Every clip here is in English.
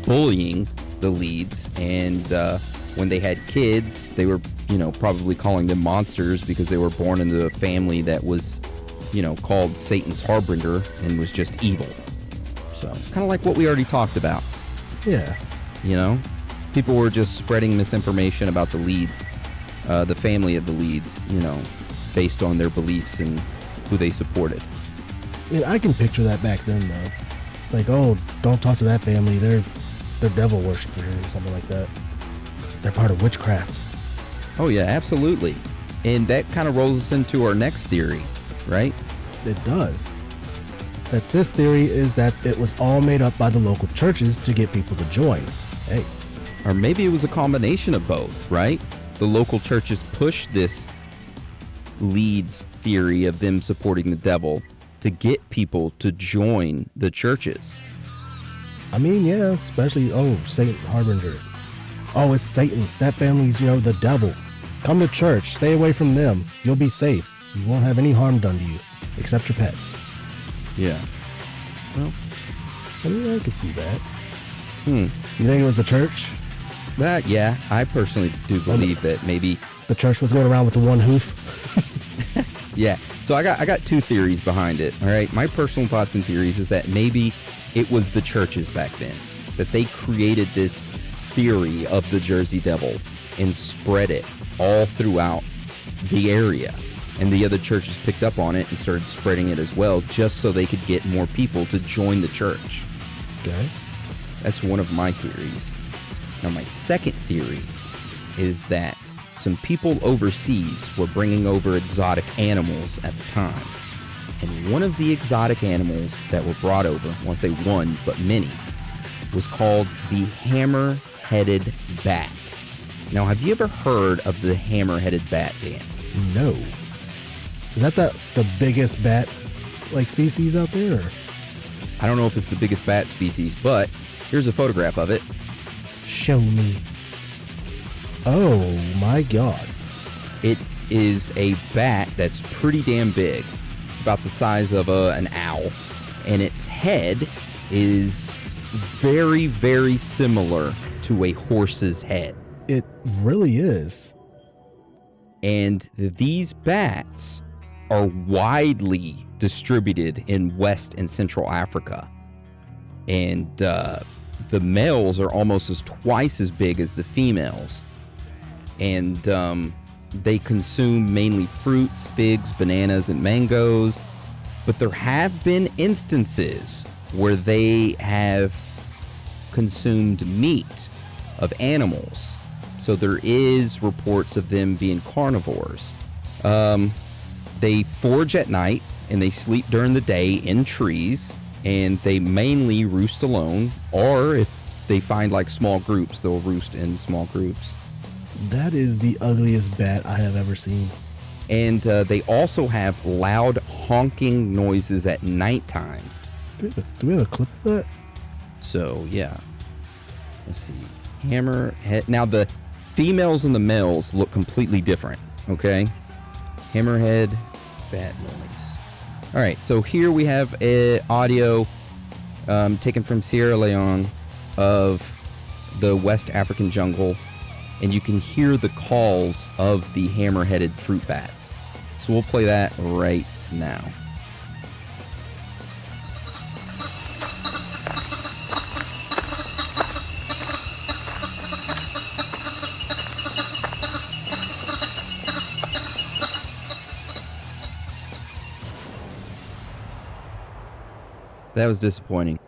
bullying the Leeds, and when they had kids, they were, probably calling them monsters because they were born into a family that was, called Satan's Harbinger and was just evil. So, kind of like what we already talked about. Yeah. People were just spreading misinformation about the Leeds, the family of the Leeds, based on their beliefs and who they supported. I mean, I can picture that back then, though. Like, oh, don't talk to that family. They're devil worshippers or something like that. They're part of witchcraft. Oh, yeah, absolutely. And that kind of rolls us into our next theory, right? It does. That this theory is that it was all made up by the local churches to get people to join. Hey. Or maybe it was a combination of both, right? The local churches pushed this Leeds theory of them supporting the devil to get people to join the churches. I mean, yeah, especially, Saint Harbinger. Oh, it's Satan. That family's, the devil. Come to church. Stay away from them. You'll be safe. You won't have any harm done to you, except your pets. Yeah. Well, I mean, I could see that. You think it was the church? Yeah, I personally do believe that maybe the church was going around with the one hoof. Yeah. So I got two theories behind it. All right. My personal thoughts and theories is that maybe it was the churches back then, that they created this theory of the Jersey Devil and spread it all throughout the area. And the other churches picked up on it and started spreading it as well, just so they could get more people to join the church. Okay. That's one of my theories. Now, my second theory is that some people overseas were bringing over exotic animals at the time. And one of the exotic animals that were brought over, I want to say one, but many, was called the hammer-headed bat. Now, have you ever heard of the hammer-headed bat, Dan? No. Is that the biggest bat species out there? Or? I don't know if it's the biggest bat species, but here's a photograph of it. Show me. Oh my God. It is a bat that's pretty damn big. It's about the size of an owl, and its head is very, very similar to a horse's head. It really is. And these bats are widely distributed in West and Central Africa. And the males are almost twice as big as the females. And they consume mainly fruits, figs, bananas, and mangoes. But there have been instances where they have consumed meat of animals. So there is reports of them being carnivores. They forage at night and they sleep during the day in trees, and they mainly roost alone, or if they find small groups, they'll roost in small groups. That is the ugliest bat I have ever seen. And they also have loud honking noises at nighttime. Do we have a clip of that? So, yeah. Let's see. Hammerhead. Now, the females and the males look completely different, okay? Hammerhead, bat noise. All right, so here we have audio taken from Sierra Leone of the West African jungle, and you can hear the calls of the hammer-headed fruit bats. So we'll play that right now. That was disappointing.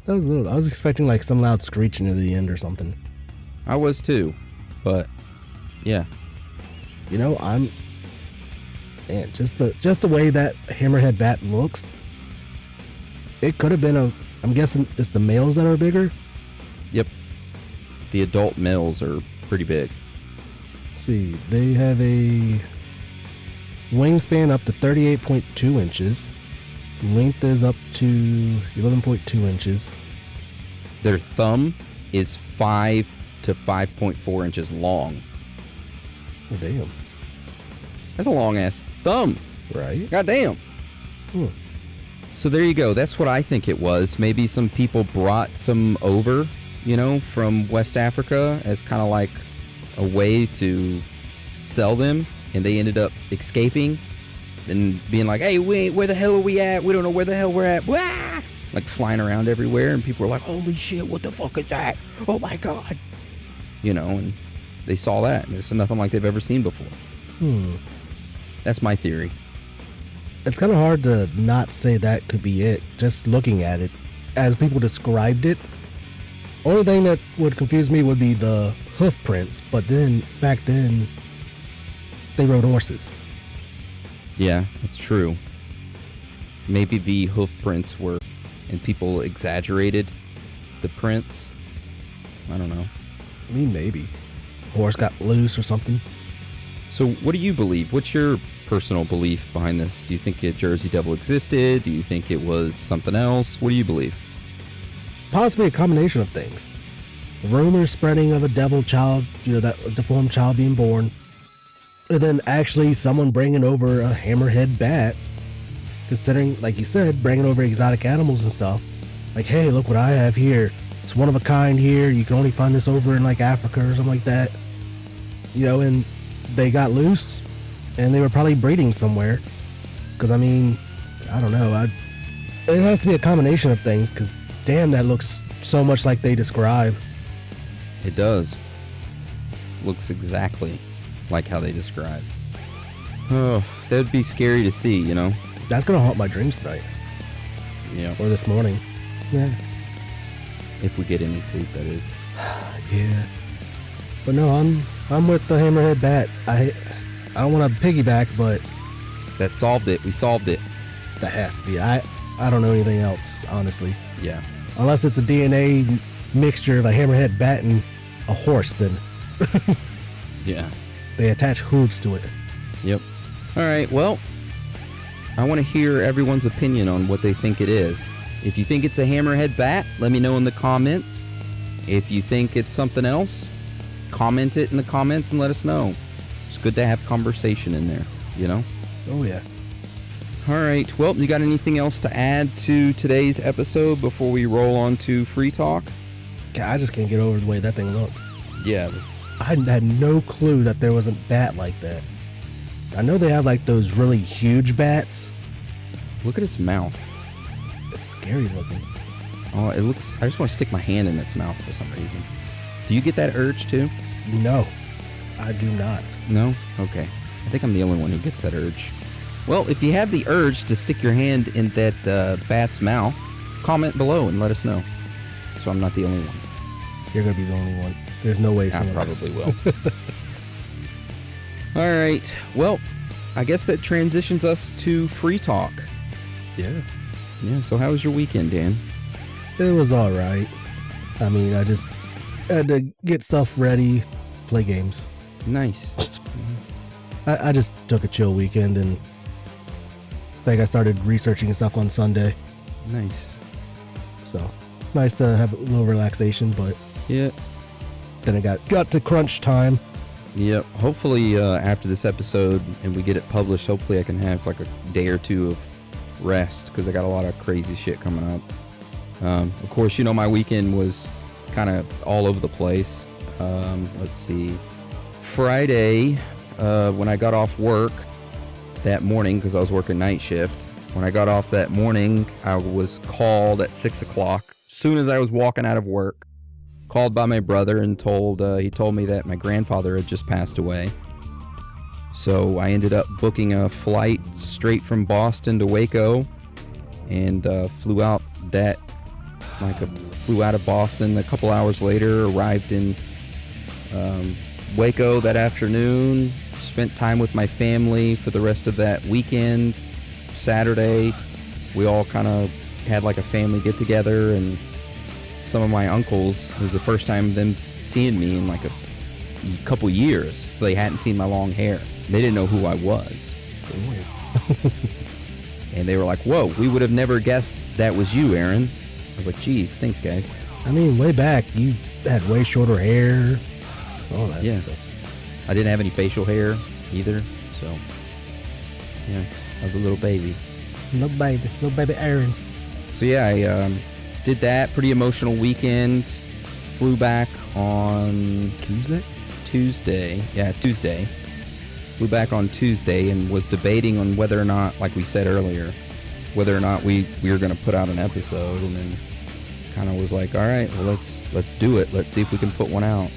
That was a little. I was expecting some loud screeching at the end or something. I was too, but yeah. Man, just the way that hammerhead bat looks. It could have been I'm guessing it's the males that are bigger. Yep. The adult males are pretty big. Let's see, they have a wingspan up to 38.2 inches. Length is up to 11.2 inches. Their thumb is 5 to 5.4 inches long. Oh, damn. That's a long ass thumb. Right? God damn. So there you go. That's what I think it was. Maybe some people brought some over, from West Africa as kind of like a way to sell them, and they ended up escaping and being like, hey, where the hell are we at? We don't know where the hell we're at. Wah! Like flying around everywhere, and people were like, holy shit, what the fuck is that? Oh my God. And they saw that, and it's nothing like they've ever seen before. That's my theory. It's kind of hard to not say that could be it, just looking at it. As people described it, only thing that would confuse me would be the hoof prints, but then, back then, they rode horses. Yeah, that's true. Maybe the hoof prints were, and people exaggerated the prints. I don't know. I mean, maybe. Horse got loose or something. So what do you believe? What's your personal belief behind this? Do you think a Jersey Devil existed? Do you think it was something else? What do you believe? Possibly a combination of things. Rumors spreading of a devil child, that deformed child being born. And then actually someone bringing over a hammerhead bat. Considering, like you said, bringing over exotic animals and stuff. Like, hey, look what I have here. It's one of a kind here. You can only find this over in like Africa or something like that. And they got loose and they were probably breeding somewhere. Because, I mean, I don't know. It has to be a combination of things because, damn, that looks so much like they describe. It does. Looks exactly like how they describe. Oh, that would be scary to see, That's going to haunt my dreams tonight. Yeah. Or this morning. Yeah. If we get any sleep, that is. Yeah. But no, I'm with the hammerhead bat. I don't want to piggyback, but that solved it. We solved it. That has to be. I don't know anything else, honestly. Yeah. Unless it's a DNA mixture of a hammerhead bat and a horse, then yeah. They attach hooves to it. Yep. All right. Well, I want to hear everyone's opinion on what they think it is. If you think it's a hammerhead bat, let me know in the comments. If you think it's something else, comment it in the comments and let us know. It's good to have conversation in there, Oh, yeah. All right. Well, you got anything else to add to today's episode before we roll on to Free Talk? I just can't get over the way that thing looks. Yeah. I had no clue that there was a bat like that. I know they have like those really huge bats. Look at its mouth. It's scary looking. Oh, it looks... I just want to stick my hand in its mouth for some reason. Do you get that urge too? No, I do not. No? Okay. I think I'm the only one who gets that urge. Well, if you have the urge to stick your hand in that bat's mouth, comment below and let us know. So I'm not the only one. You're going to be the only one. There's no way someone... I probably will. All right. Well, I guess that transitions us to Free Talk. Yeah. Yeah, so how was your weekend, Dan? It was all right. I mean, I just had to get stuff ready, play games. Nice. I just took a chill weekend, and I think I started researching stuff on Sunday. Nice. So, nice to have a little relaxation, but yeah. Then it got to crunch time. Yep. Hopefully, after this episode and we get it published, hopefully I can have like a day or two of rest because I got a lot of crazy shit coming up. Of course, my weekend was kind of all over the place. Let's see. Friday, when I got off work that morning, because I was working night shift, when I got off that morning, I was called at 6 o'clock. As soon as I was walking out of work, called by my brother and he told me that my grandfather had just passed away. So I ended up booking a flight straight from Boston to Waco, and flew out of Boston a couple hours later, arrived in Waco that afternoon, spent time with my family for the rest of that weekend. Saturday, we all kind of had like a family get together, and some of my uncles, it was the first time them seeing me in like a couple years, so they hadn't seen my long hair. They didn't know who I was. And they were like, whoa, we would have never guessed that was you, Aaron. I was like, geez, thanks, guys. I mean, way back, you had way shorter hair. All that stuff. I didn't have any facial hair either, so yeah, I was a little baby. Little baby Aaron. So yeah, I did that. Pretty emotional weekend. flew back on Tuesday. Tuesday. Flew back on Tuesday and was debating on whether or not, like we said earlier, whether or not we were going to put out an episode, and then kind of was like, all right, well, let's do it. Let's see if we can put one out.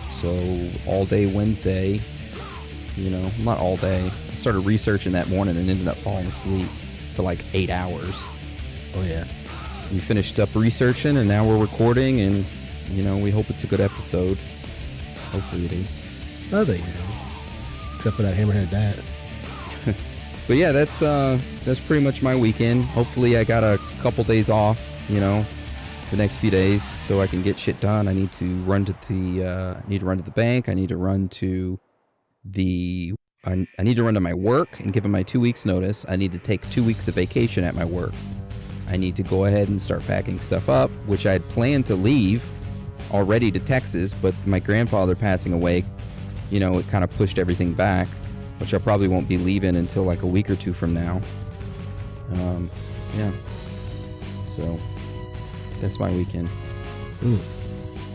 So all day Wednesday, not all day. I started researching that morning and ended up falling asleep for like 8 hours. Oh, yeah. We finished up researching, and now we're recording, and, we hope it's a good episode. Hopefully it is. I think it is. Except for that hammerhead bat. But yeah, that's pretty much my weekend. Hopefully I got a couple days off, the next few days, so I can get shit done. I need to run to the bank. I need to run to I need to run to my work and give them my 2 weeks notice. I need to take 2 weeks of vacation at my work. I need to go ahead and start packing stuff up, which I had planned to leave already to Texas, but my grandfather passing away, it kind of pushed everything back, which I probably won't be leaving until like a week or two from now. Yeah. So that's my weekend.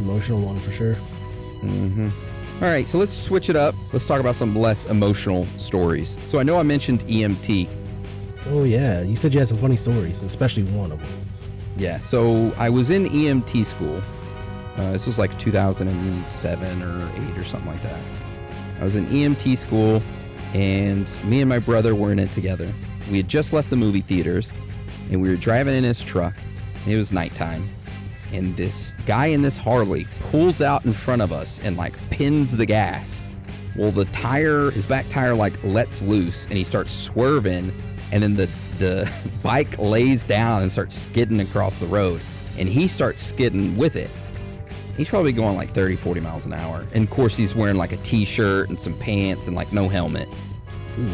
Emotional one for sure. Mm-hmm. All right, so let's switch it up. Let's talk about some less emotional stories. So I know I mentioned EMT. Oh, yeah. You said you had some funny stories, especially one of them. Yeah, so I was in EMT school. This was like 2007 or 8 or something like that. I was in EMT school, and me and my brother were in it together. We had just left the movie theaters, and we were driving in his truck. And it was nighttime, and this guy in this Harley pulls out in front of us and like pins the gas. Well, his back tire like lets loose, and he starts swerving, and then the bike lays down and starts skidding across the road, and he starts skidding with it. He's probably going like 30, 40 miles an hour. And of course, he's wearing like a t-shirt and some pants and like no helmet.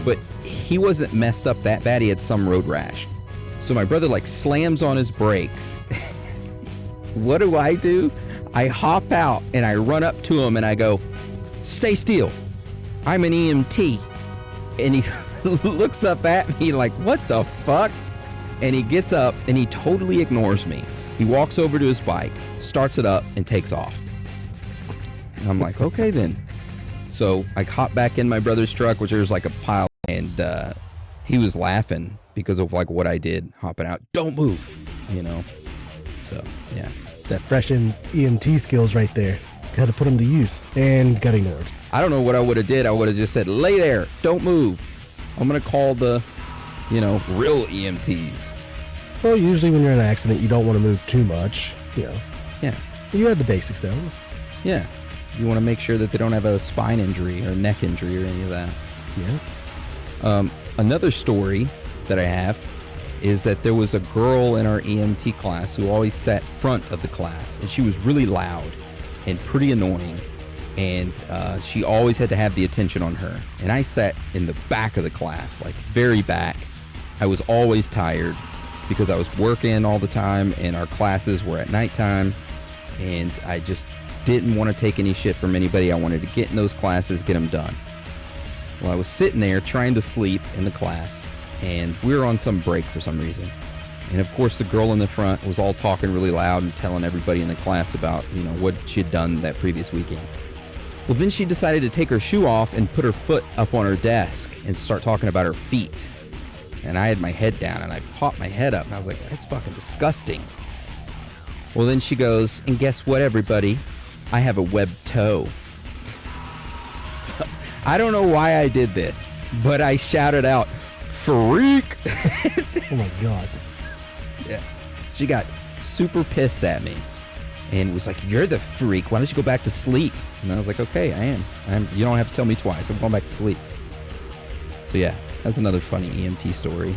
But he wasn't messed up that bad. He had some road rash. So my brother like slams on his brakes. What do? I hop out and I run up to him and I go, "Stay still. I'm an EMT." And he looks up at me like, "What the fuck?" And he gets up and he totally ignores me. He walks over to his bike, starts it up, and takes off. I'm like, okay then. So I hop back in my brother's truck, which there's like a pile, and he was laughing because of like what I did, hopping out. "Don't move," So yeah, that freshened EMT skills right there. Got to put them to use, and got ignored. I don't know what I would have did. I would have just said, "Lay there, don't move." I'm gonna call the, real EMTs. Well, usually when you're in an accident, you don't want to move too much, Yeah. You had the basics down. Yeah. You want to make sure that they don't have a spine injury or neck injury or any of that. Yeah. Another story that I have is that there was a girl in our EMT class who always sat front of the class, and she was really loud and pretty annoying, and she always had to have the attention on her. And I sat in the back of the class, like very back. I was always tired because I was working all the time, and our classes were at nighttime, and I just didn't want to take any shit from anybody. I wanted to get in those classes, get them done. Well, I was sitting there trying to sleep in the class, and we were on some break for some reason. And of course, the girl in the front was all talking really loud and telling everybody in the class about, what she had done that previous weekend. Well, then she decided to take her shoe off and put her foot up on her desk and start talking about her feet. And I had my head down, and I popped my head up, and I was like, that's fucking disgusting. Well, then she goes, "And guess what, everybody? I have a webbed toe." So, I don't know why I did this, but I shouted out, "Freak!" Oh my God. Yeah. She got super pissed at me and was like, "You're the freak. Why don't you go back to sleep?" And I was like, "Okay, I am. You don't have to tell me twice. I'm going back to sleep." So yeah, that's another funny EMT story.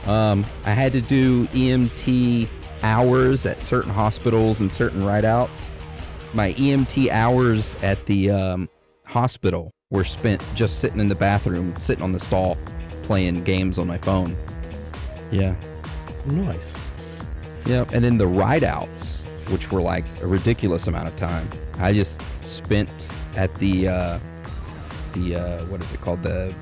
I had to do EMT hours at certain hospitals and certain ride-outs. My EMT hours at the hospital were spent just sitting in the bathroom, sitting on the stall, playing games on my phone. Yeah. Nice. Yeah, and then the ride-outs, which were like a ridiculous amount of time, I just spent at the what is it called? The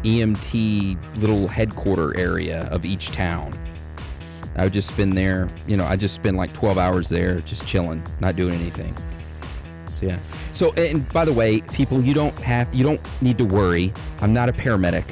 EMT little headquarter area of each town. I would just spend there, I just spend like 12 hours there just chilling, not doing anything. So yeah. So, and by the way, people, you don't need to worry. I'm not a paramedic.